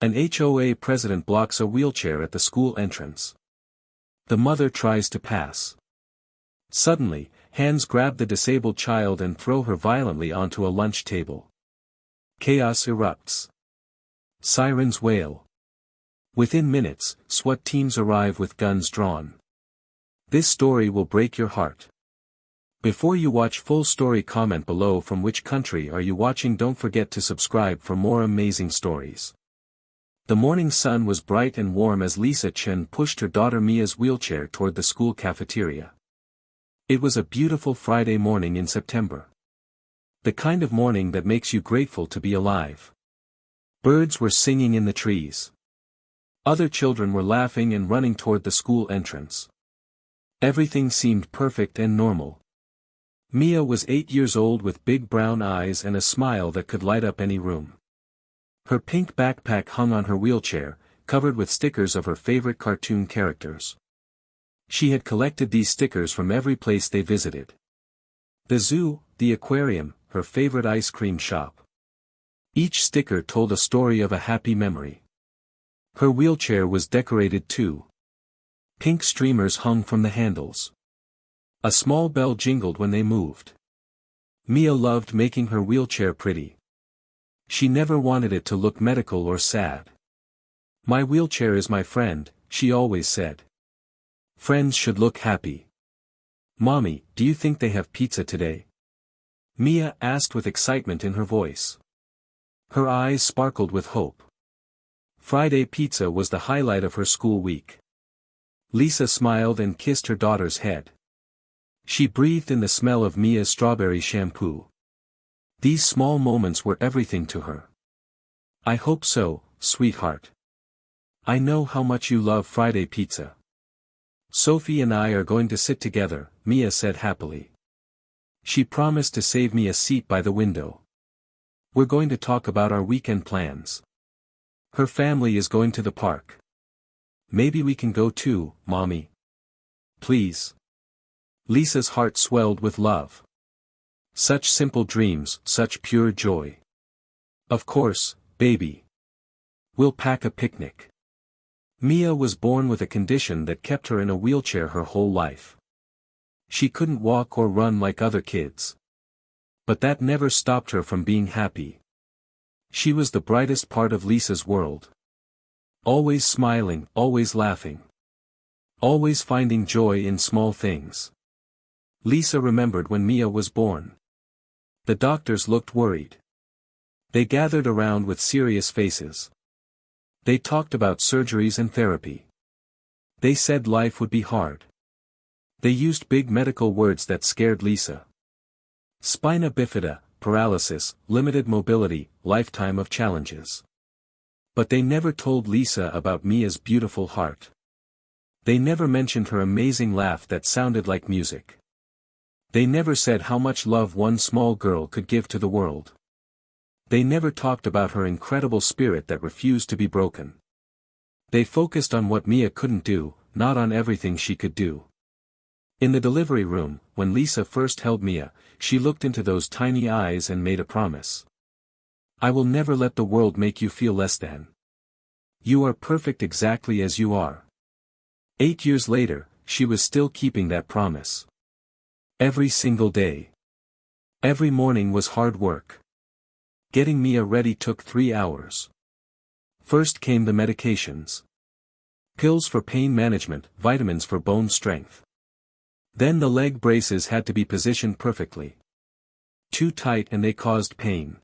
An HOA president blocks a wheelchair at the school entrance. The mother tries to pass. Suddenly, hands grab the disabled child and throw her violently onto a lunch table. Chaos erupts. Sirens wail. Within minutes, SWAT teams arrive with guns drawn. This story will break your heart. Before you watch full story, comment below from which country are you watching. Don't forget to subscribe for more amazing stories. The morning sun was bright and warm as Lisa Chen pushed her daughter Mia's wheelchair toward the school cafeteria. It was a beautiful Friday morning in September. The kind of morning that makes you grateful to be alive. Birds were singing in the trees. Other children were laughing and running toward the school entrance. Everything seemed perfect and normal. Mia was 8 years old with big brown eyes and a smile that could light up any room. Her pink backpack hung on her wheelchair, covered with stickers of her favorite cartoon characters. She had collected these stickers from every place they visited. The zoo, the aquarium, her favorite ice cream shop. Each sticker told a story of a happy memory. Her wheelchair was decorated too. Pink streamers hung from the handles. A small bell jingled when they moved. Mia loved making her wheelchair pretty. She never wanted it to look medical or sad. "My wheelchair is my friend," she always said. "Friends should look happy." "Mommy, do you think they have pizza today?" Mia asked with excitement in her voice. Her eyes sparkled with hope. Friday pizza was the highlight of her school week. Lisa smiled and kissed her daughter's head. She breathed in the smell of Mia's strawberry shampoo. These small moments were everything to her. "I hope so, sweetheart. I know how much you love Friday pizza." "Sophie and I are going to sit together," Mia said happily. She promised to save me a seat by the window. "We're going to talk about our weekend plans. Her family is going to the park. Maybe we can go too, Mommy. Please." Lisa's heart swelled with love. Such simple dreams, such pure joy. "Of course, baby. We'll pack a picnic." Mia was born with a condition that kept her in a wheelchair her whole life. She couldn't walk or run like other kids. But that never stopped her from being happy. She was the brightest part of Lisa's world. Always smiling, always laughing. Always finding joy in small things. Lisa remembered when Mia was born. The doctors looked worried. They gathered around with serious faces. They talked about surgeries and therapy. They said life would be hard. They used big medical words that scared Lisa. Spina bifida, paralysis, limited mobility, lifetime of challenges. But they never told Lisa about Mia's beautiful heart. They never mentioned her amazing laugh that sounded like music. They never said how much love one small girl could give to the world. They never talked about her incredible spirit that refused to be broken. They focused on what Mia couldn't do, not on everything she could do. In the delivery room, when Lisa first held Mia, she looked into those tiny eyes and made a promise. "I will never let the world make you feel less than. You are perfect exactly as you are." 8 years later, she was still keeping that promise. Every single day. Every morning was hard work. Getting Mia ready took 3 hours. First came the medications. Pills for pain management, vitamins for bone strength. Then the leg braces had to be positioned perfectly. Too tight and they caused pain.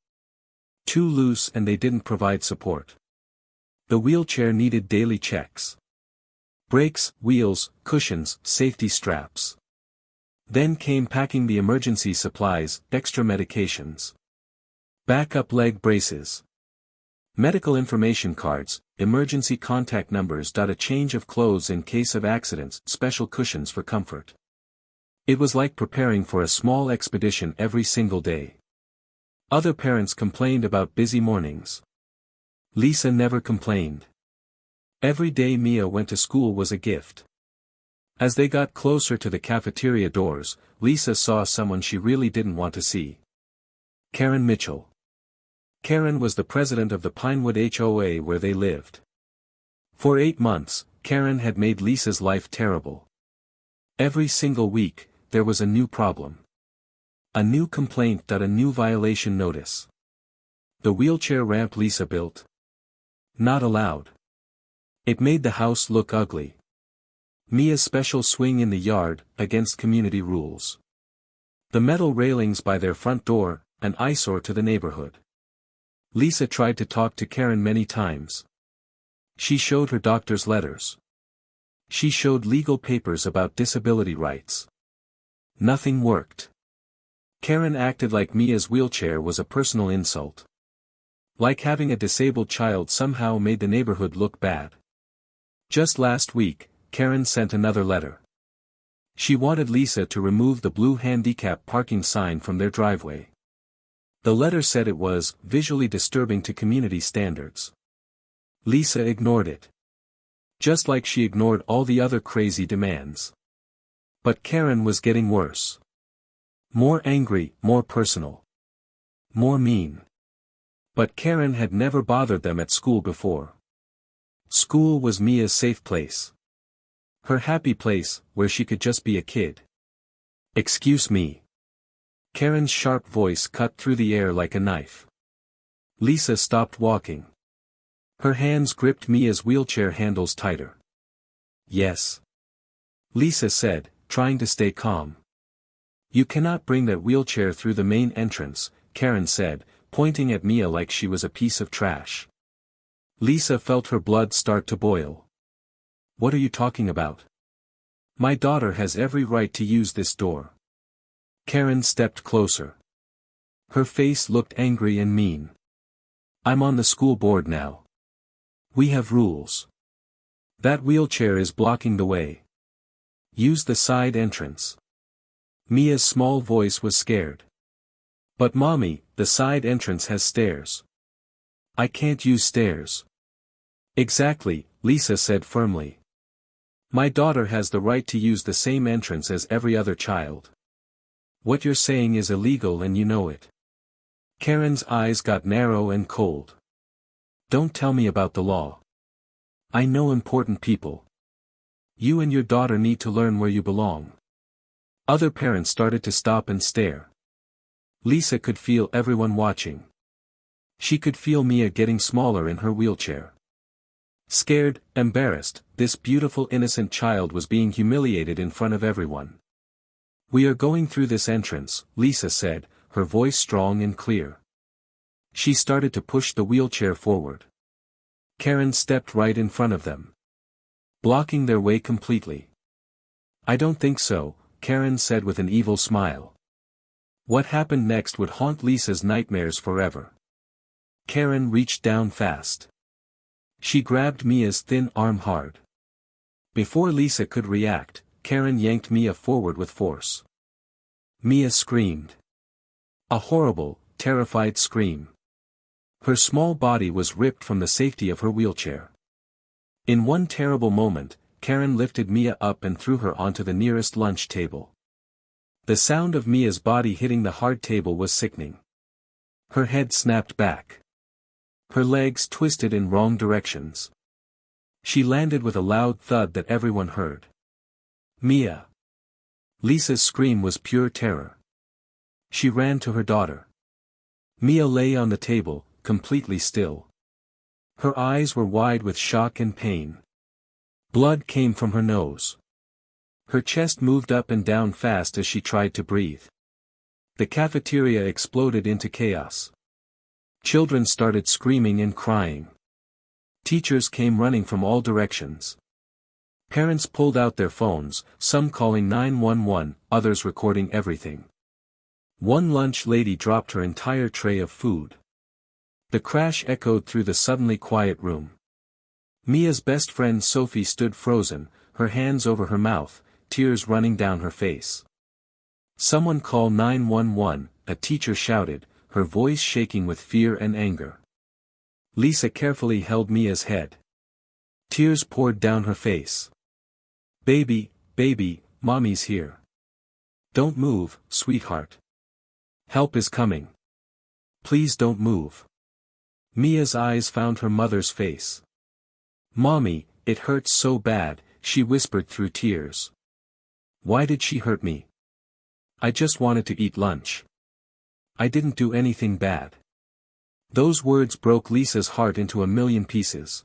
Too loose and they didn't provide support. The wheelchair needed daily checks. Brakes, wheels, cushions, safety straps. Then came packing the emergency supplies, extra medications. Backup leg braces. Medical information cards, emergency contact numbers. A change of clothes in case of accidents, special cushions for comfort. It was like preparing for a small expedition every single day. Other parents complained about busy mornings. Lisa never complained. Every day Mia went to school was a gift. As they got closer to the cafeteria doors, Lisa saw someone she really didn't want to see. Karen Mitchell. Karen was the president of the Pinewood HOA where they lived. For 8 months, Karen had made Lisa's life terrible. Every single week, there was a new problem. A new complaint, a new violation notice. The wheelchair ramp Lisa built. Not allowed. It made the house look ugly. Mia's special swing in the yard, against community rules. The metal railings by their front door, an eyesore to the neighborhood. Lisa tried to talk to Karen many times. She showed her doctor's letters. She showed legal papers about disability rights. Nothing worked. Karen acted like Mia's wheelchair was a personal insult. Like having a disabled child somehow made the neighborhood look bad. Just last week, Karen sent another letter. She wanted Lisa to remove the blue handicap parking sign from their driveway. The letter said it was visually disturbing to community standards. Lisa ignored it. Just like she ignored all the other crazy demands. But Karen was getting worse. More angry, more personal. More mean. But Karen had never bothered them at school before. School was Mia's safe place. Her happy place, where she could just be a kid. Excuse me. Karen's sharp voice cut through the air like a knife. Lisa stopped walking. Her hands gripped Mia's wheelchair handles tighter. Yes. Lisa said, trying to stay calm. You cannot bring that wheelchair through the main entrance, Karen said, pointing at Mia like she was a piece of trash. Lisa felt her blood start to boil. What are you talking about? My daughter has every right to use this door. Karen stepped closer. Her face looked angry and mean. I'm on the school board now. We have rules. That wheelchair is blocking the way. Use the side entrance. Mia's small voice was scared. But Mommy, the side entrance has stairs. I can't use stairs. Exactly, Lisa said firmly. My daughter has the right to use the same entrance as every other child. What you're saying is illegal and you know it. Karen's eyes got narrow and cold. Don't tell me about the law. I know important people. You and your daughter need to learn where you belong. Other parents started to stop and stare. Lisa could feel everyone watching. She could feel Mia getting smaller in her wheelchair. Scared, embarrassed, this beautiful innocent child was being humiliated in front of everyone. We are going through this entrance, Lisa said, her voice strong and clear. She started to push the wheelchair forward. Karen stepped right in front of them, blocking their way completely. I don't think so, Karen said with an evil smile. What happened next would haunt Lisa's nightmares forever. Karen reached down fast. She grabbed Mia's thin arm hard. Before Lisa could react, Karen yanked Mia forward with force. Mia screamed. A horrible, terrified scream. Her small body was ripped from the safety of her wheelchair. In one terrible moment, Karen lifted Mia up and threw her onto the nearest lunch table. The sound of Mia's body hitting the hard table was sickening. Her head snapped back. Her legs twisted in wrong directions. She landed with a loud thud that everyone heard. Mia. Lisa's scream was pure terror. She ran to her daughter. Mia lay on the table, completely still. Her eyes were wide with shock and pain. Blood came from her nose. Her chest moved up and down fast as she tried to breathe. The cafeteria exploded into chaos. Children started screaming and crying. Teachers came running from all directions. Parents pulled out their phones, some calling 911, others recording everything. One lunch lady dropped her entire tray of food. The crash echoed through the suddenly quiet room. Mia's best friend Sophie stood frozen, her hands over her mouth, tears running down her face. Someone call 911, a teacher shouted, her voice shaking with fear and anger. Lisa carefully held Mia's head. Tears poured down her face. Baby, Mommy's here. Don't move, sweetheart. Help is coming. Please don't move. Mia's eyes found her mother's face. "Mommy, it hurts so bad," she whispered through tears. "Why did she hurt me? I just wanted to eat lunch. I didn't do anything bad." Those words broke Lisa's heart into a million pieces.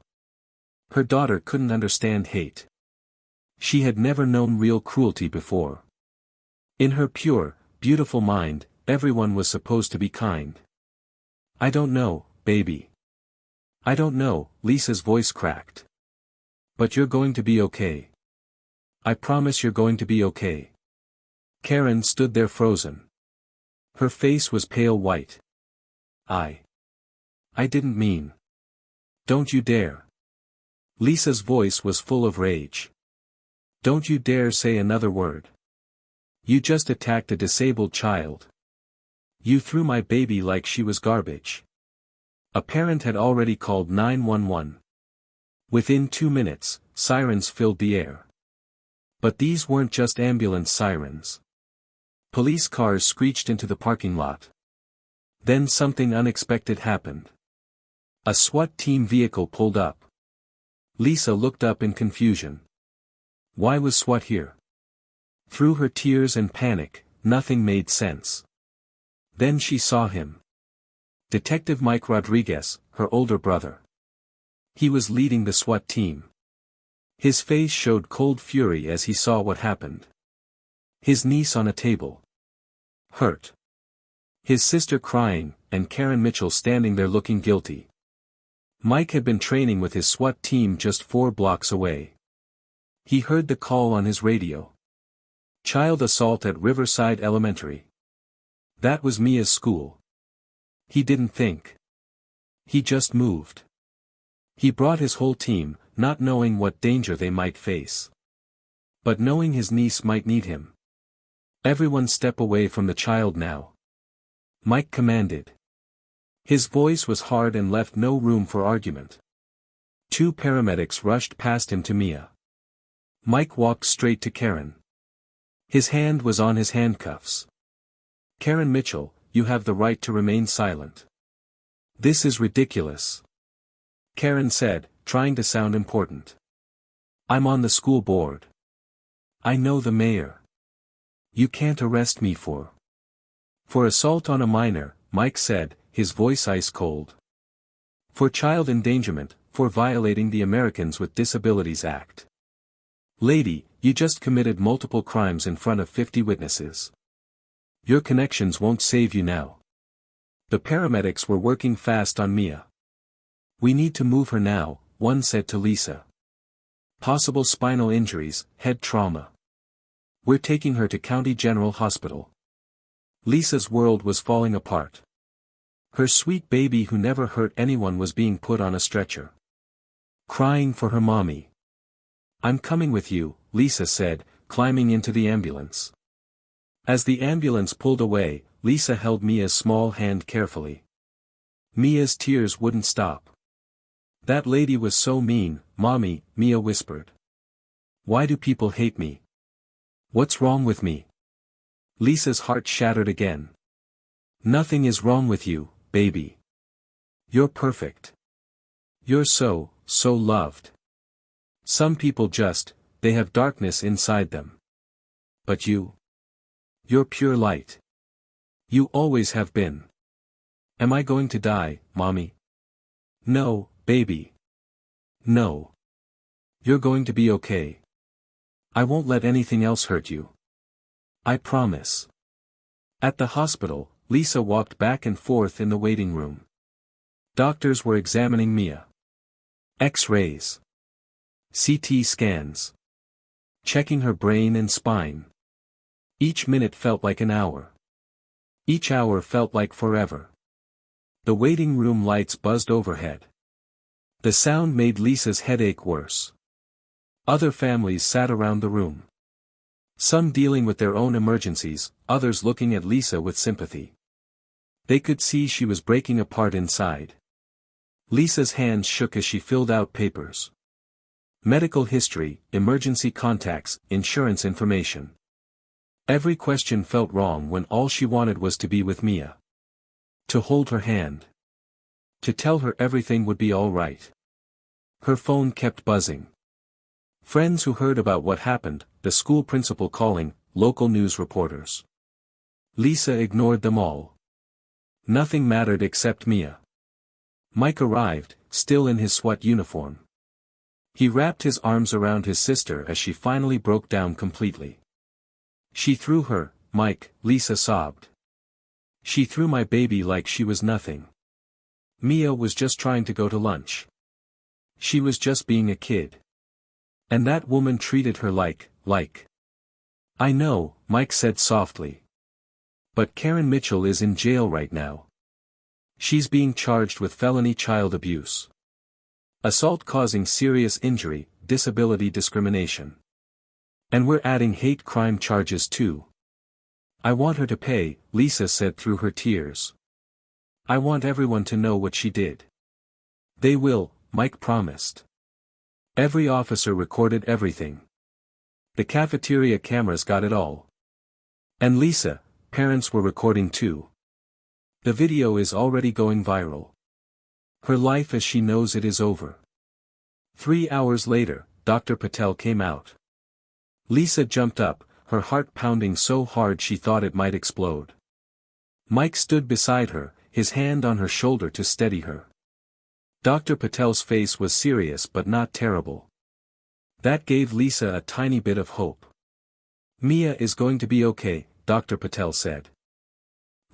Her daughter couldn't understand hate. She had never known real cruelty before. In her pure, beautiful mind, everyone was supposed to be kind. "I don't know, baby. I don't know," Lisa's voice cracked. "But you're going to be okay. I promise you're going to be okay." Karen stood there frozen. Her face was pale white. I didn't mean. Don't you dare." Lisa's voice was full of rage. "Don't you dare say another word. You just attacked a disabled child. You threw my baby like she was garbage." A parent had already called 911. Within 2 minutes, sirens filled the air. But these weren't just ambulance sirens. Police cars screeched into the parking lot. Then something unexpected happened. A SWAT team vehicle pulled up. Lisa looked up in confusion. Why was SWAT here? Through her tears and panic, nothing made sense. Then she saw him. Detective Mike Rodriguez, her older brother. He was leading the SWAT team. His face showed cold fury as he saw what happened. His niece on a table. Hurt. His sister crying, and Karen Mitchell standing there looking guilty. Mike had been training with his SWAT team just 4 blocks away. He heard the call on his radio. Child assault at Riverside Elementary. That was Mia's school. He didn't think. He just moved. He brought his whole team, not knowing what danger they might face. But knowing his niece might need him. "Everyone step away from the child now," Mike commanded. His voice was hard and left no room for argument. 2 paramedics rushed past him to Mia. Mike walked straight to Karen. His hand was on his handcuffs. "Karen Mitchell, you have the right to remain silent. This is ridiculous," Karen said, trying to sound important. "I'm on the school board. I know the mayor. You can't arrest me for assault on a minor," Mike said, his voice ice cold. "For child endangerment, for violating the Americans with Disabilities Act. Lady, you just committed multiple crimes in front of 50 witnesses. Your connections won't save you now." The paramedics were working fast on Mia. "We need to move her now," one said to Lisa. "Possible spinal injuries, head trauma. We're taking her to County General Hospital." Lisa's world was falling apart. Her sweet baby who never hurt anyone was being put on a stretcher. Crying for her mommy. "I'm coming with you," Lisa said, climbing into the ambulance. As the ambulance pulled away, Lisa held Mia's small hand carefully. Mia's tears wouldn't stop. "That lady was so mean, Mommy," Mia whispered. "Why do people hate me? What's wrong with me?" Lisa's heart shattered again. "Nothing is wrong with you, baby. You're perfect. You're so loved. Some people they have darkness inside them. But you're pure light. You always have been." "Am I going to die, Mommy?" "No, baby. No. You're going to be okay. I won't let anything else hurt you. I promise." At the hospital, Lisa walked back and forth in the waiting room. Doctors were examining Mia. X-rays. CT scans. Checking her brain and spine. Each minute felt like an hour. Each hour felt like forever. The waiting room lights buzzed overhead. The sound made Lisa's headache worse. Other families sat around the room. Some dealing with their own emergencies, others looking at Lisa with sympathy. They could see she was breaking apart inside. Lisa's hands shook as she filled out papers. Medical history, emergency contacts, insurance information. Every question felt wrong when all she wanted was to be with Mia. To hold her hand. To tell her everything would be all right. Her phone kept buzzing. Friends who heard about what happened, the school principal calling, local news reporters. Lisa ignored them all. Nothing mattered except Mia. Mike arrived, still in his SWAT uniform. He wrapped his arms around his sister as she finally broke down completely. She threw her, Mike, Lisa sobbed. She threw my baby like she was nothing. Mia was just trying to go to lunch. She was just being a kid. And that woman treated her like. I know, Mike said softly. But Karen Mitchell is in jail right now. She's being charged with felony child abuse. Assault causing serious injury, disability discrimination. And we're adding hate crime charges too. I want her to pay, Lisa said through her tears. I want everyone to know what she did. They will, Mike promised. Every officer recorded everything. The cafeteria cameras got it all. And Lisa, parents were recording too. The video is already going viral. Her life as she knows it is over. 3 hours later, Dr. Patel came out. Lisa jumped up, her heart pounding so hard she thought it might explode. Mike stood beside her, his hand on her shoulder to steady her. Dr. Patel's face was serious but not terrible. That gave Lisa a tiny bit of hope. Mia is going to be okay, Dr. Patel said.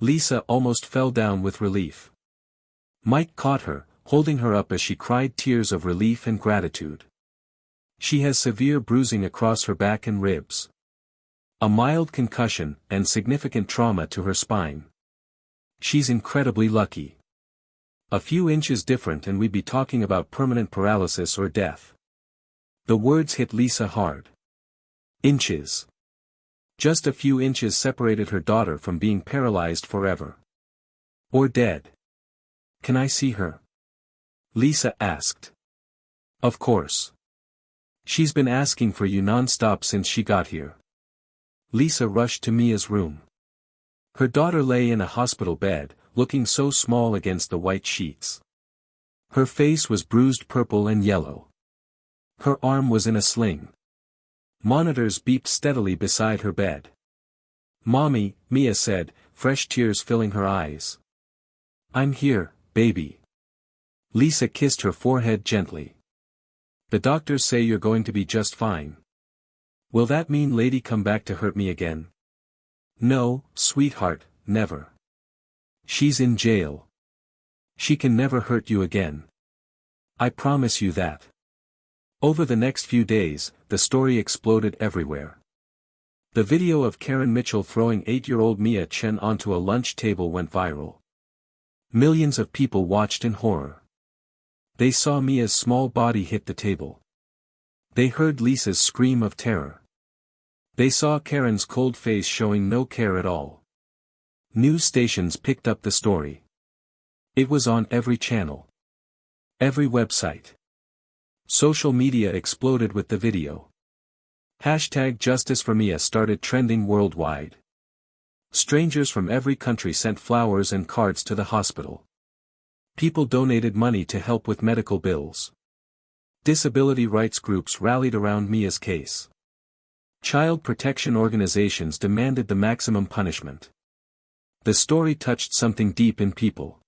Lisa almost fell down with relief. Mike caught her, holding her up as she cried tears of relief and gratitude. She has severe bruising across her back and ribs. A mild concussion and significant trauma to her spine. She's incredibly lucky. A few inches different and we'd be talking about permanent paralysis or death. The words hit Lisa hard. Inches. Just a few inches separated her daughter from being paralyzed forever. Or dead. Can I see her? Lisa asked. Of course. She's been asking for you non-stop since she got here. Lisa rushed to Mia's room. Her daughter lay in a hospital bed, looking so small against the white sheets. Her face was bruised purple and yellow. Her arm was in a sling. Monitors beeped steadily beside her bed. Mommy, Mia said, fresh tears filling her eyes. I'm here, baby. Lisa kissed her forehead gently. The doctors say you're going to be just fine. Will that mean Lady come back to hurt me again? No, sweetheart, never. She's in jail. She can never hurt you again. I promise you that. Over the next few days, the story exploded everywhere. The video of Karen Mitchell throwing 8-year-old Mia Chen onto a lunch table went viral. Millions of people watched in horror. They saw Mia's small body hit the table. They heard Lisa's scream of terror. They saw Karen's cold face showing no care at all. News stations picked up the story. It was on every channel. Every website. Social media exploded with the video. Hashtag Justice for Mia started trending worldwide. Strangers from every country sent flowers and cards to the hospital. People donated money to help with medical bills. Disability rights groups rallied around Mia's case. Child protection organizations demanded the maximum punishment. The story touched something deep in people.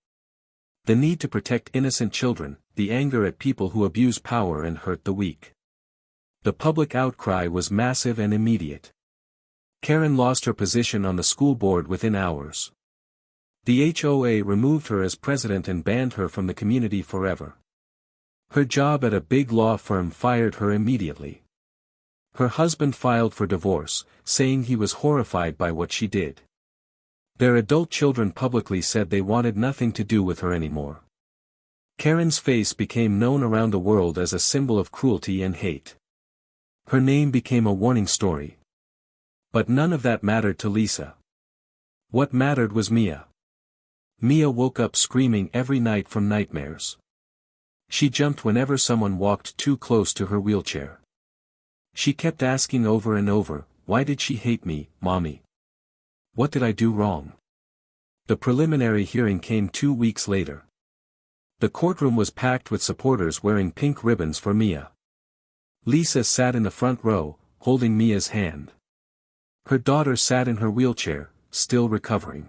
The need to protect innocent children, the anger at people who abuse power and hurt the weak. The public outcry was massive and immediate. Karen lost her position on the school board within hours. The HOA removed her as president and banned her from the community forever. Her job at a big law firm fired her immediately. Her husband filed for divorce, saying he was horrified by what she did. Their adult children publicly said they wanted nothing to do with her anymore. Karen's face became known around the world as a symbol of cruelty and hate. Her name became a warning story. But none of that mattered to Lisa. What mattered was Mia. Mia woke up screaming every night from nightmares. She jumped whenever someone walked too close to her wheelchair. She kept asking over and over, why did she hate me, Mommy? What did I do wrong? The preliminary hearing came 2 weeks later. The courtroom was packed with supporters wearing pink ribbons for Mia. Lisa sat in the front row, holding Mia's hand. Her daughter sat in her wheelchair, still recovering.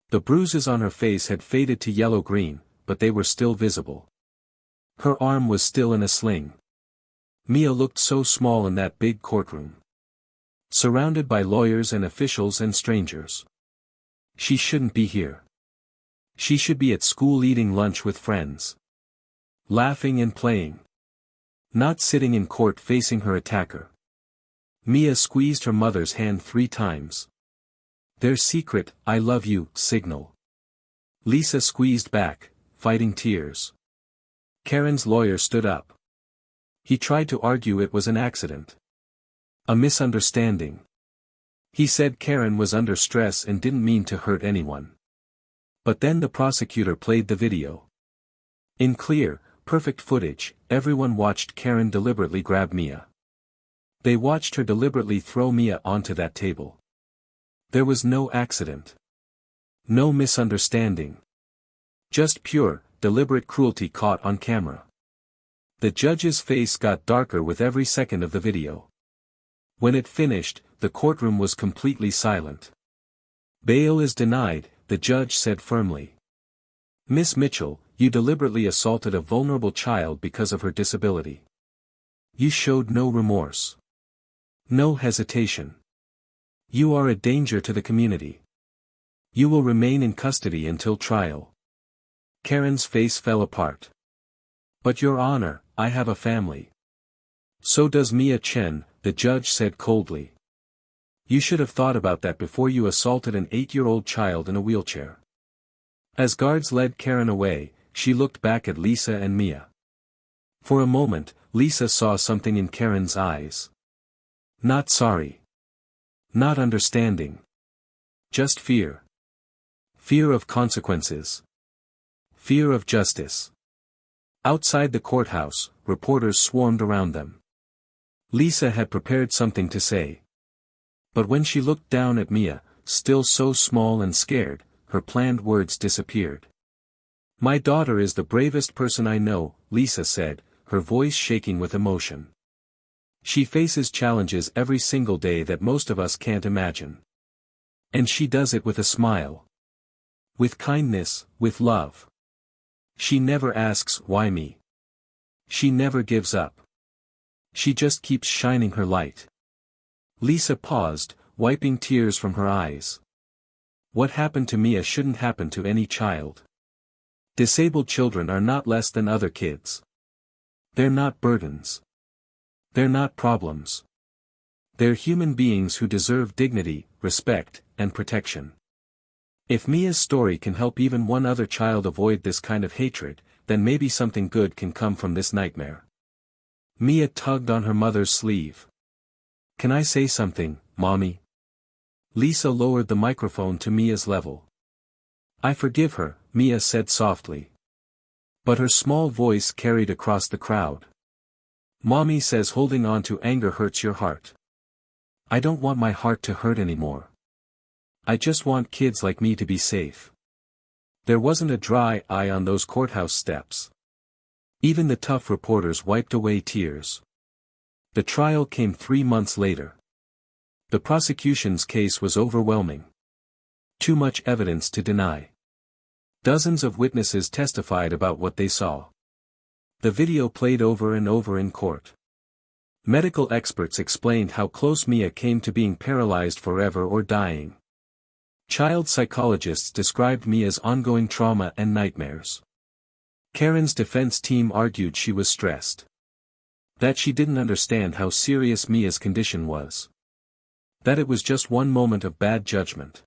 The bruises on her face had faded to yellow-green, but they were still visible. Her arm was still in a sling. Mia looked so small in that big courtroom. Surrounded by lawyers and officials and strangers. She shouldn't be here. She should be at school eating lunch with friends. Laughing and playing. Not sitting in court facing her attacker. Mia squeezed her mother's hand 3 times. Their secret, "I love you," signal. Lisa squeezed back, fighting tears. Karen's lawyer stood up. He tried to argue it was an accident. A misunderstanding. He said Karen was under stress and didn't mean to hurt anyone. But then the prosecutor played the video. In clear, perfect footage, everyone watched Karen deliberately grab Mia. They watched her deliberately throw Mia onto that table. There was no accident. No misunderstanding. Just pure, deliberate cruelty caught on camera. The judge's face got darker with every second of the video. When it finished, the courtroom was completely silent. "Bail is denied," the judge said firmly. "Miss Mitchell, you deliberately assaulted a vulnerable child because of her disability. You showed no remorse. No hesitation. You are a danger to the community. You will remain in custody until trial." Karen's face fell apart. "But Your Honor, I have a family." "So does Mia Chen," the judge said coldly. "You should have thought about that before you assaulted an 8-year-old child in a wheelchair." As guards led Karen away, she looked back at Lisa and Mia. For a moment, Lisa saw something in Karen's eyes. Not sorry. Not understanding. Just fear. Fear of consequences. Fear of justice. Outside the courthouse, reporters swarmed around them. Lisa had prepared something to say. But when she looked down at Mia, still so small and scared, her planned words disappeared. "My daughter is the bravest person I know," Lisa said, her voice shaking with emotion. "She faces challenges every single day that most of us can't imagine. And she does it with a smile. With kindness, with love. She never asks, 'Why me?' She never gives up. She just keeps shining her light." Lisa paused, wiping tears from her eyes. What happened to Mia shouldn't happen to any child. Disabled children are not less than other kids. They're not burdens. They're not problems. They're human beings who deserve dignity, respect, and protection. If Mia's story can help even one other child avoid this kind of hatred, then maybe something good can come from this nightmare. Mia tugged on her mother's sleeve. "Can I say something, Mommy?" Lisa lowered the microphone to Mia's level. "I forgive her," Mia said softly. But her small voice carried across the crowd. "Mommy says holding on to anger hurts your heart. I don't want my heart to hurt anymore. I just want kids like me to be safe." There wasn't a dry eye on those courthouse steps. Even the tough reporters wiped away tears. The trial came 3 months later. The prosecution's case was overwhelming. Too much evidence to deny. Dozens of witnesses testified about what they saw. The video played over and over in court. Medical experts explained how close Mia came to being paralyzed forever or dying. Child psychologists described Mia's ongoing trauma and nightmares. Karen's defense team argued she was stressed. That she didn't understand how serious Mia's condition was. That it was just one moment of bad judgment.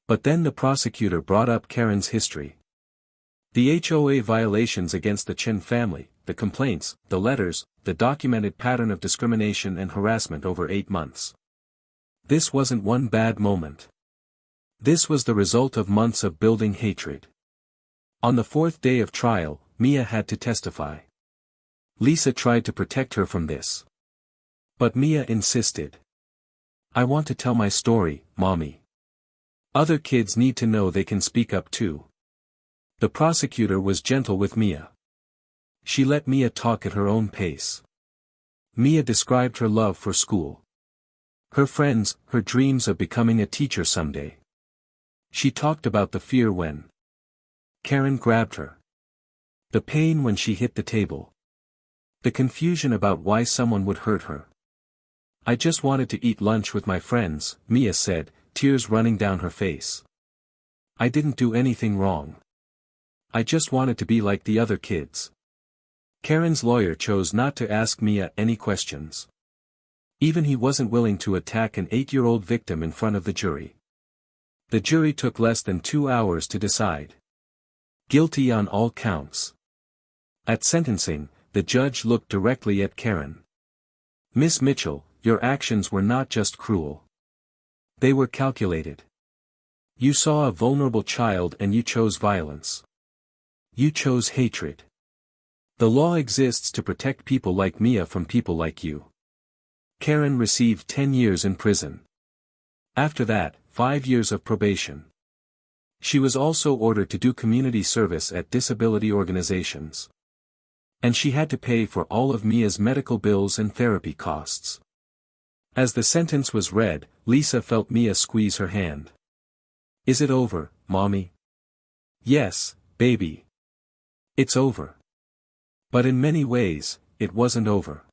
But then the prosecutor brought up Karen's history. The HOA violations against the Chen family, the complaints, the letters, the documented pattern of discrimination and harassment over 8 months. This wasn't one bad moment. This was the result of months of building hatred. On the 4th day of trial, Mia had to testify. Lisa tried to protect her from this. But Mia insisted. "I want to tell my story, Mommy. Other kids need to know they can speak up too. The prosecutor was gentle with Mia. She let Mia talk at her own pace. Mia described her love for school. Her friends, her dreams of becoming a teacher someday. She talked about the fear when Karen grabbed her. The pain when she hit the table. The confusion about why someone would hurt her. I just wanted to eat lunch with my friends, Mia said, tears running down her face. I didn't do anything wrong. I just wanted to be like the other kids. Karen's lawyer chose not to ask Mia any questions. Even he wasn't willing to attack an 8-year-old victim in front of the jury. The jury took less than 2 hours to decide. Guilty on all counts. At sentencing, the judge looked directly at Karen. Miss Mitchell, your actions were not just cruel. They were calculated. You saw a vulnerable child and you chose violence. You chose hatred. The law exists to protect people like Mia from people like you. Karen received 10 years in prison. After that, 5 years of probation. She was also ordered to do community service at disability organizations. And she had to pay for all of Mia's medical bills and therapy costs. As the sentence was read, Lisa felt Mia squeeze her hand. Is it over, Mommy? Yes, baby. It's over. But in many ways, it wasn't over.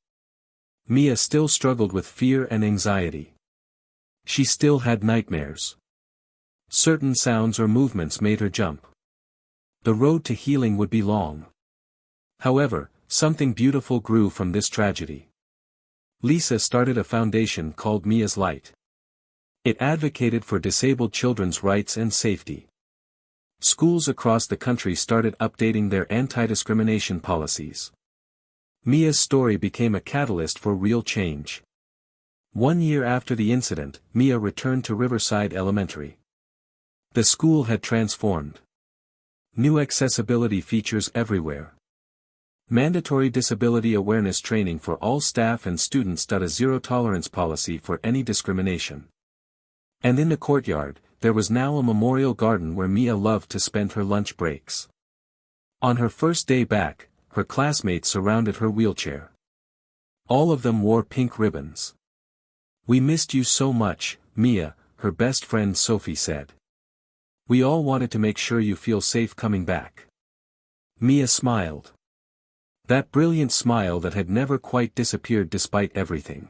Mia still struggled with fear and anxiety. She still had nightmares. Certain sounds or movements made her jump. The road to healing would be long. However, something beautiful grew from this tragedy. Lisa started a foundation called Mia's Light. It advocated for disabled children's rights and safety. Schools across the country started updating their anti-discrimination policies. Mia's story became a catalyst for real change. 1 year after the incident, Mia returned to Riverside Elementary. The school had transformed. New accessibility features everywhere. Mandatory disability awareness training for all staff and students. A zero-tolerance policy for any discrimination. And in the courtyard, there was now a memorial garden where Mia loved to spend her lunch breaks. On her first day back, her classmates surrounded her wheelchair. All of them wore pink ribbons. We missed you so much, Mia, her best friend Sophie said. We all wanted to make sure you feel safe coming back. Mia smiled. That brilliant smile that had never quite disappeared despite everything.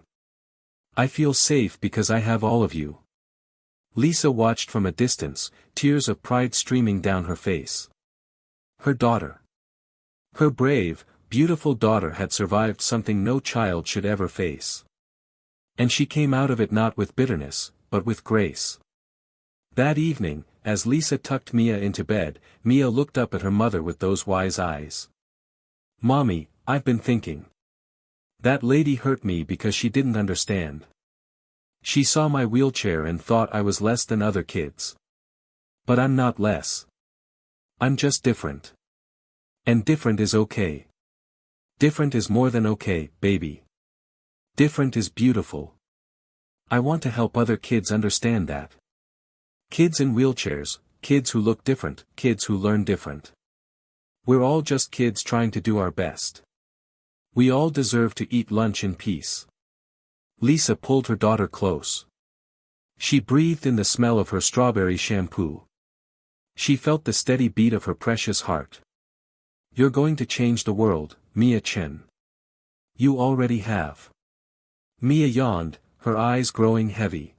I feel safe because I have all of you. Lisa watched from a distance, tears of pride streaming down her face. Her daughter. Her brave, beautiful daughter had survived something no child should ever face. And she came out of it not with bitterness, but with grace. That evening, as Lisa tucked Mia into bed, Mia looked up at her mother with those wise eyes. Mommy, I've been thinking. That lady hurt me because she didn't understand. She saw my wheelchair and thought I was less than other kids. But I'm not less. I'm just different. And different is okay. Different is more than okay, baby. Different is beautiful. I want to help other kids understand that. Kids in wheelchairs, kids who look different, kids who learn different. We're all just kids trying to do our best. We all deserve to eat lunch in peace. Lisa pulled her daughter close. She breathed in the smell of her strawberry shampoo. She felt the steady beat of her precious heart. You're going to change the world, Mia Chen. You already have. Mia yawned, her eyes growing heavy.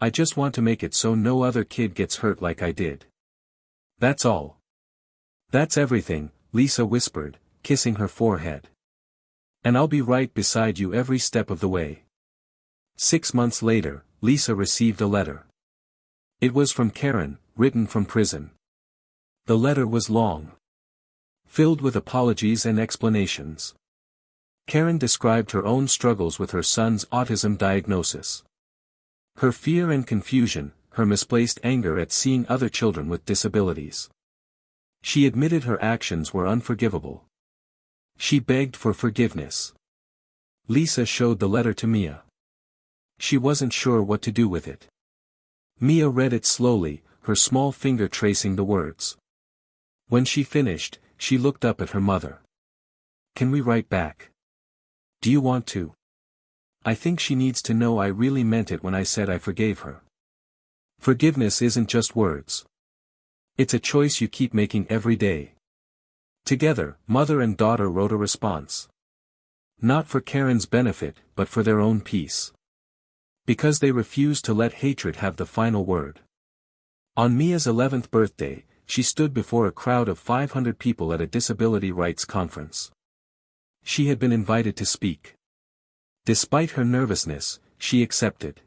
I just want to make it so no other kid gets hurt like I did. That's all. That's everything, Lisa whispered, kissing her forehead. And I'll be right beside you every step of the way. 6 months later, Lisa received a letter. It was from Karen, written from prison. The letter was long. Filled with apologies and explanations. Karen described her own struggles with her son's autism diagnosis. Her fear and confusion, her misplaced anger at seeing other children with disabilities. She admitted her actions were unforgivable. She begged for forgiveness. Lisa showed the letter to Mia. She wasn't sure what to do with it. Mia read it slowly, her small finger tracing the words. When she finished, she looked up at her mother. Can we write back? Do you want to? I think she needs to know I really meant it when I said I forgave her. Forgiveness isn't just words. It's a choice you keep making every day. Together, mother and daughter wrote a response. Not for Karen's benefit, but for their own peace. Because they refused to let hatred have the final word. On Mia's 11th birthday, she stood before a crowd of 500 people at a disability rights conference. She had been invited to speak. Despite her nervousness, she accepted.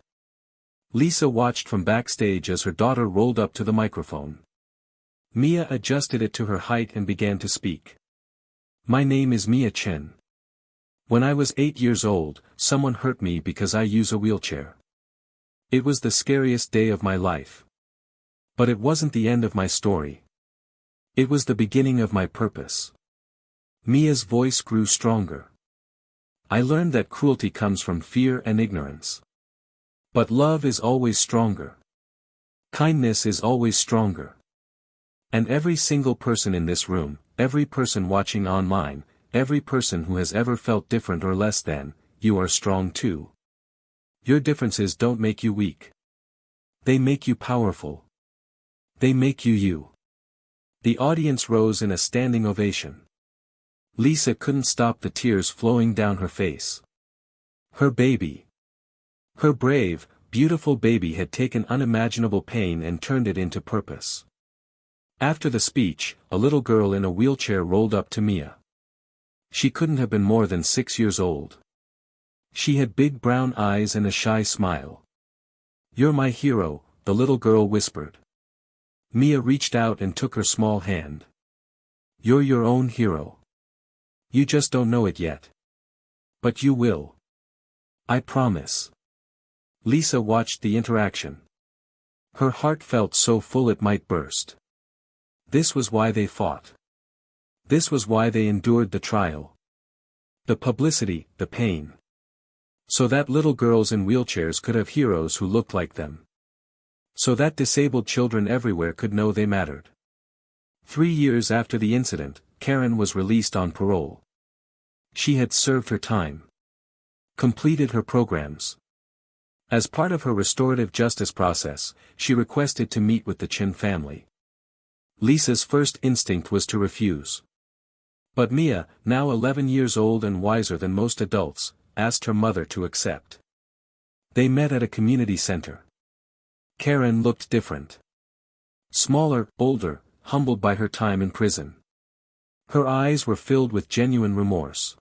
Lisa watched from backstage as her daughter rolled up to the microphone. Mia adjusted it to her height and began to speak. My name is Mia Chen. When I was 8 years old, someone hurt me because I use a wheelchair. It was the scariest day of my life. But it wasn't the end of my story. It was the beginning of my purpose. Mia's voice grew stronger. I learned that cruelty comes from fear and ignorance. But love is always stronger. Kindness is always stronger. And every single person in this room, every person watching online, every person who has ever felt different or less than, you are strong too. Your differences don't make you weak. They make you powerful. They make you you. The audience rose in a standing ovation. Lisa couldn't stop the tears flowing down her face. Her baby. Her brave, beautiful baby had taken unimaginable pain and turned it into purpose. After the speech, a little girl in a wheelchair rolled up to Mia. She couldn't have been more than 6 years old. She had big brown eyes and a shy smile. You're my hero, the little girl whispered. Mia reached out and took her small hand. You're your own hero. You just don't know it yet. But you will. I promise. Lisa watched the interaction. Her heart felt so full it might burst. This was why they fought. This was why they endured the trial. The publicity, the pain. So that little girls in wheelchairs could have heroes who looked like them. So that disabled children everywhere could know they mattered. 3 years after the incident, Karen was released on parole. She had served her time. Completed her programs. As part of her restorative justice process, she requested to meet with the Chen family. Lisa's first instinct was to refuse. But Mia, now 11 years old and wiser than most adults, asked her mother to accept. They met at a community center. Karen looked different. Smaller, older, humbled by her time in prison. Her eyes were filled with genuine remorse.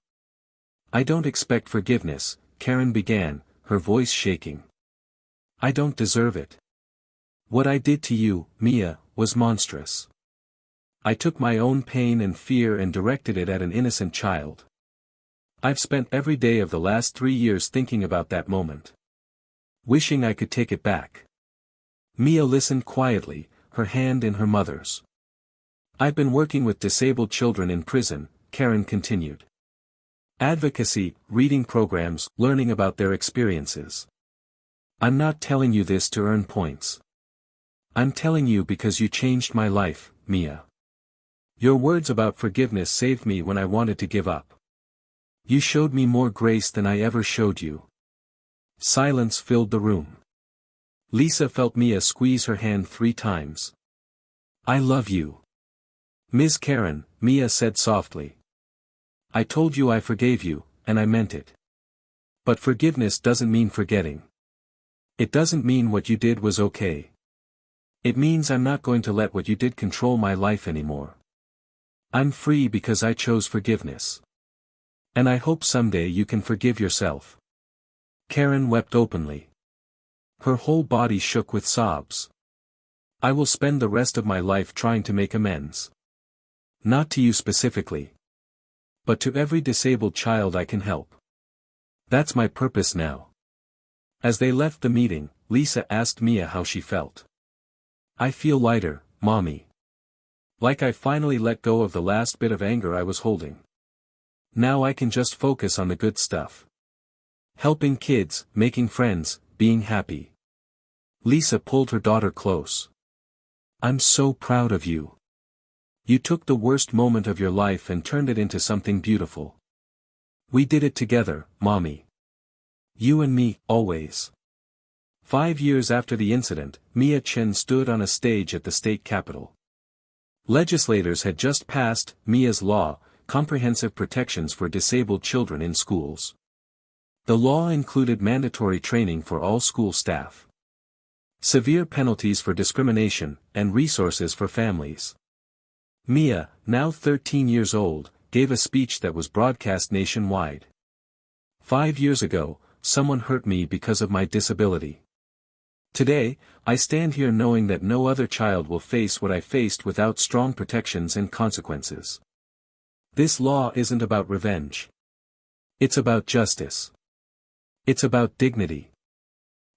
I don't expect forgiveness, Karen began, her voice shaking. I don't deserve it. What I did to you, Mia, was monstrous. I took my own pain and fear and directed it at an innocent child. I've spent every day of the last 3 years thinking about that moment. Wishing I could take it back. Mia listened quietly, her hand in her mother's. I've been working with disabled children in prison, Karen continued. Advocacy, reading programs, learning about their experiences. I'm not telling you this to earn points. I'm telling you because you changed my life, Mia. Your words about forgiveness saved me when I wanted to give up. You showed me more grace than I ever showed you. Silence filled the room. Lisa felt Mia squeeze her hand 3 times. I love you. Ms. Karen, Mia said softly. I told you I forgave you, and I meant it. But forgiveness doesn't mean forgetting. It doesn't mean what you did was okay. It means I'm not going to let what you did control my life anymore. I'm free because I chose forgiveness. And I hope someday you can forgive yourself. Karen wept openly. Her whole body shook with sobs. I will spend the rest of my life trying to make amends. Not to you specifically. But to every disabled child I can help. That's my purpose now. As they left the meeting, Lisa asked Mia how she felt. I feel lighter, Mommy. Like I finally let go of the last bit of anger I was holding. Now I can just focus on the good stuff. Helping kids, making friends, being happy. Lisa pulled her daughter close. I'm so proud of you. You took the worst moment of your life and turned it into something beautiful. We did it together, Mommy. You and me, always. 5 years after the incident, Mia Chen stood on a stage at the state capitol. Legislators had just passed Mia's Law, Comprehensive Protections for Disabled Children in Schools. The law included mandatory training for all school staff, severe penalties for discrimination, and resources for families. Mia, now 13 years old, gave a speech that was broadcast nationwide. 5 years ago, someone hurt me because of my disability. Today, I stand here knowing that no other child will face what I faced without strong protections and consequences. This law isn't about revenge. It's about justice. It's about dignity.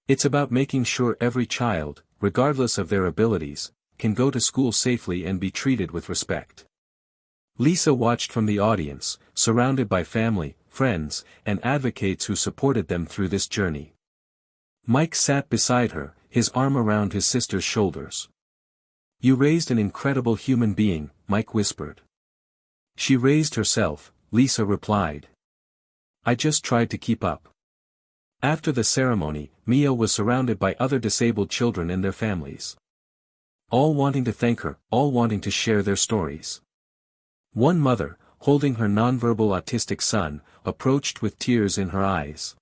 It's about making sure every child, regardless of their abilities, can go to school safely and be treated with respect. Lisa watched from the audience, surrounded by family, friends, and advocates who supported them through this journey. Mike sat beside her, his arm around his sister's shoulders. "You raised an incredible human being," Mike whispered. "She raised herself," Lisa replied. "I just tried to keep up." After the ceremony, Mia was surrounded by other disabled children and their families. All wanting to thank her, all wanting to share their stories. One mother, holding her nonverbal autistic son, approached with tears in her eyes.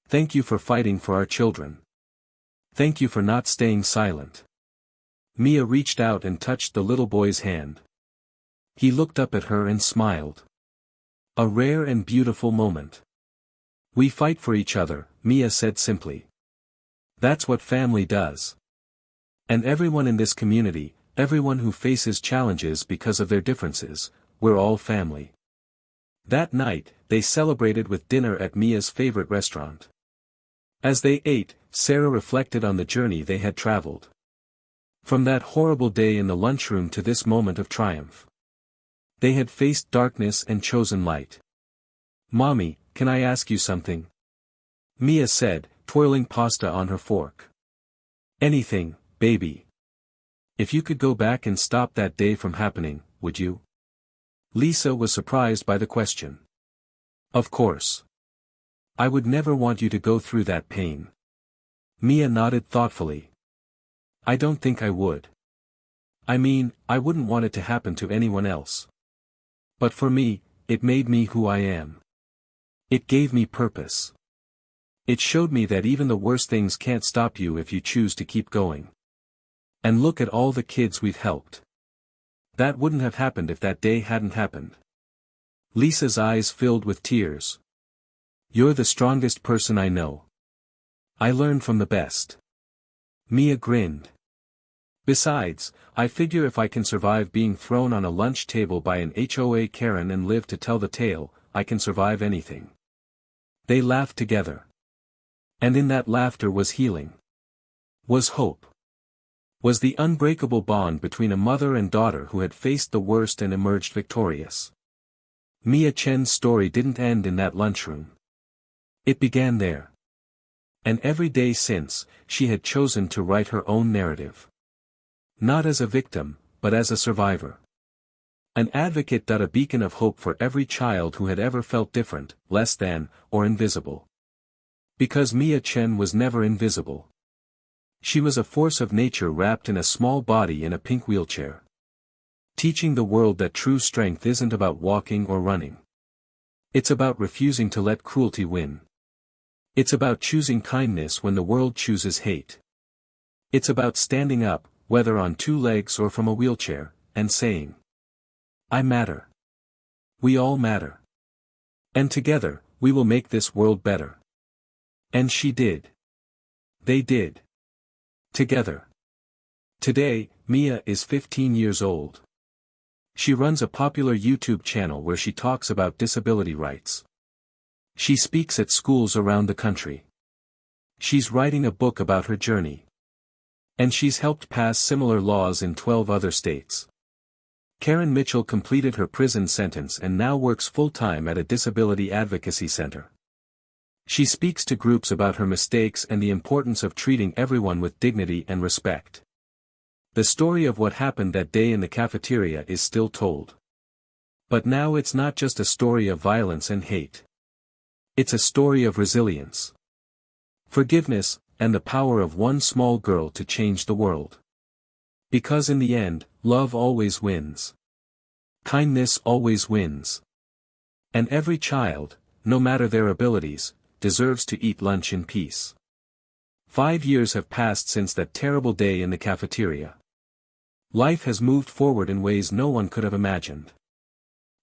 "Thank you for fighting for our children. Thank you for not staying silent." Mia reached out and touched the little boy's hand. He looked up at her and smiled. A rare and beautiful moment. "We fight for each other," Mia said simply. "That's what family does. And everyone in this community, everyone who faces challenges because of their differences, we're all family." That night, they celebrated with dinner at Mia's favorite restaurant. As they ate, Sarah reflected on the journey they had traveled. From that horrible day in the lunchroom to this moment of triumph. They had faced darkness and chosen light. "Mommy, can I ask you something?" Mia said, twirling pasta on her fork. "Anything, baby. If you could go back and stop that day from happening, would you?" Lisa was surprised by the question. "Of course. I would never want you to go through that pain." Mia nodded thoughtfully. "I don't think I would. I mean, I wouldn't want it to happen to anyone else. But for me, it made me who I am. It gave me purpose. It showed me that even the worst things can't stop you if you choose to keep going. And look at all the kids we've helped. That wouldn't have happened if that day hadn't happened." Lisa's eyes filled with tears. "You're the strongest person I know. I learned from the best." Mia grinned. "Besides, I figure if I can survive being thrown on a lunch table by an HOA Karen and live to tell the tale, I can survive anything." They laughed together. And in that laughter was healing. Was hope. Was the unbreakable bond between a mother and daughter who had faced the worst and emerged victorious. Mia Chen's story didn't end in that lunchroom. It began there. And every day since, she had chosen to write her own narrative. Not as a victim, but as a survivor. An advocate, a beacon of hope for every child who had ever felt different, less than, or invisible. Because Mia Chen was never invisible. She was a force of nature wrapped in a small body in a pink wheelchair. Teaching the world that true strength isn't about walking or running. It's about refusing to let cruelty win. It's about choosing kindness when the world chooses hate. It's about standing up, whether on 2 legs or from a wheelchair, and saying, "I matter. We all matter. And together, we will make this world better." And she did. They did. Together. Today, Mia is 15 years old. She runs a popular YouTube channel where she talks about disability rights. She speaks at schools around the country. She's writing a book about her journey. And she's helped pass similar laws in 12 other states. Karen Mitchell completed her prison sentence and now works full-time at a disability advocacy center. She speaks to groups about her mistakes and the importance of treating everyone with dignity and respect. The story of what happened that day in the cafeteria is still told. But now it's not just a story of violence and hate. It's a story of resilience, forgiveness, and the power of one small girl to change the world. Because in the end, love always wins. Kindness always wins. And every child, no matter their abilities, deserves to eat lunch in peace. 5 years have passed since that terrible day in the cafeteria. Life has moved forward in ways no one could have imagined.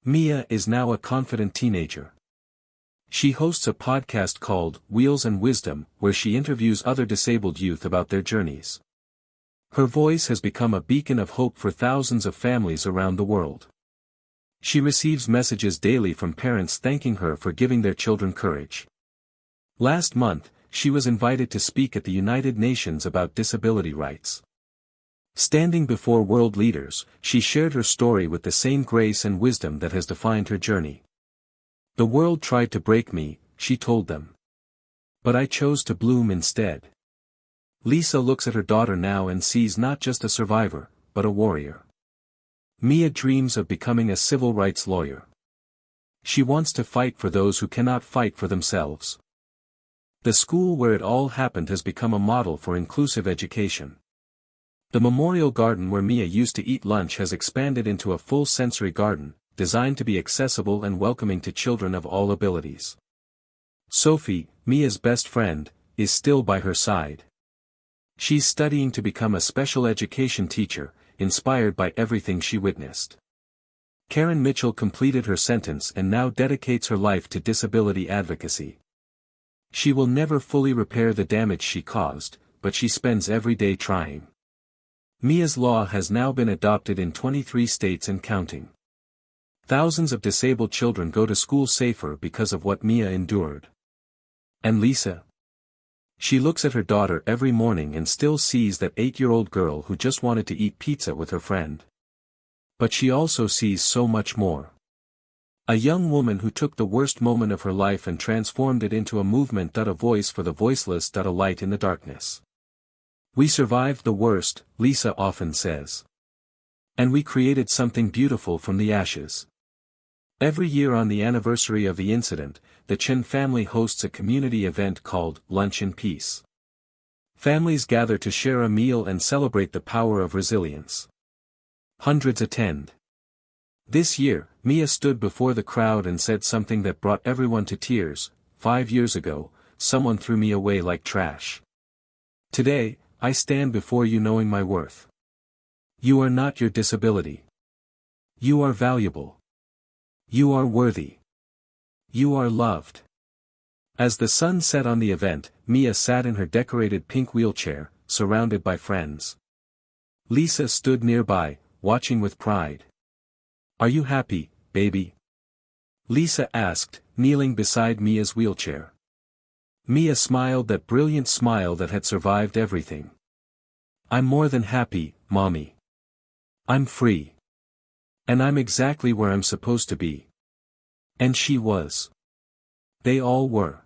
Mia is now a confident teenager. She hosts a podcast called Wheels and Wisdom, where she interviews other disabled youth about their journeys. Her voice has become a beacon of hope for thousands of families around the world. She receives messages daily from parents thanking her for giving their children courage. Last month, she was invited to speak at the United Nations about disability rights. Standing before world leaders, she shared her story with the same grace and wisdom that has defined her journey. The world tried to break me, she told them. But I chose to bloom instead. Lisa looks at her daughter now and sees not just a survivor, but a warrior. Mia dreams of becoming a civil rights lawyer. She wants to fight for those who cannot fight for themselves. The school where it all happened has become a model for inclusive education. The memorial garden where Mia used to eat lunch has expanded into a full sensory garden, designed to be accessible and welcoming to children of all abilities. Sophie, Mia's best friend, is still by her side. She's studying to become a special education teacher, inspired by everything she witnessed. Karen Mitchell completed her sentence and now dedicates her life to disability advocacy. She will never fully repair the damage she caused, but she spends every day trying. Mia's law has now been adopted in 23 states and counting. Thousands of disabled children go to school safer because of what Mia endured. And Lisa? She looks at her daughter every morning and still sees that 8-year-old girl who just wanted to eat pizza with her friend. But she also sees so much more. A young woman who took the worst moment of her life and transformed it into a movement. A voice for the voiceless. A light in the darkness. We survived the worst, Lisa often says. And we created something beautiful from the ashes. Every year on the anniversary of the incident, the Chen family hosts a community event called Lunch in Peace. Families gather to share a meal and celebrate the power of resilience. Hundreds attend. This year, Mia stood before the crowd and said something that brought everyone to tears. 5 years ago, someone threw me away like trash. Today, I stand before you knowing my worth. You are not your disability. You are valuable. You are worthy. You are loved. As the sun set on the event, Mia sat in her decorated pink wheelchair, surrounded by friends. Lisa stood nearby, watching with pride. Are you happy, baby? Lisa asked, kneeling beside Mia's wheelchair. Mia smiled that brilliant smile that had survived everything. I'm more than happy, Mommy. I'm free. And I'm exactly where I'm supposed to be. And she was. They all were.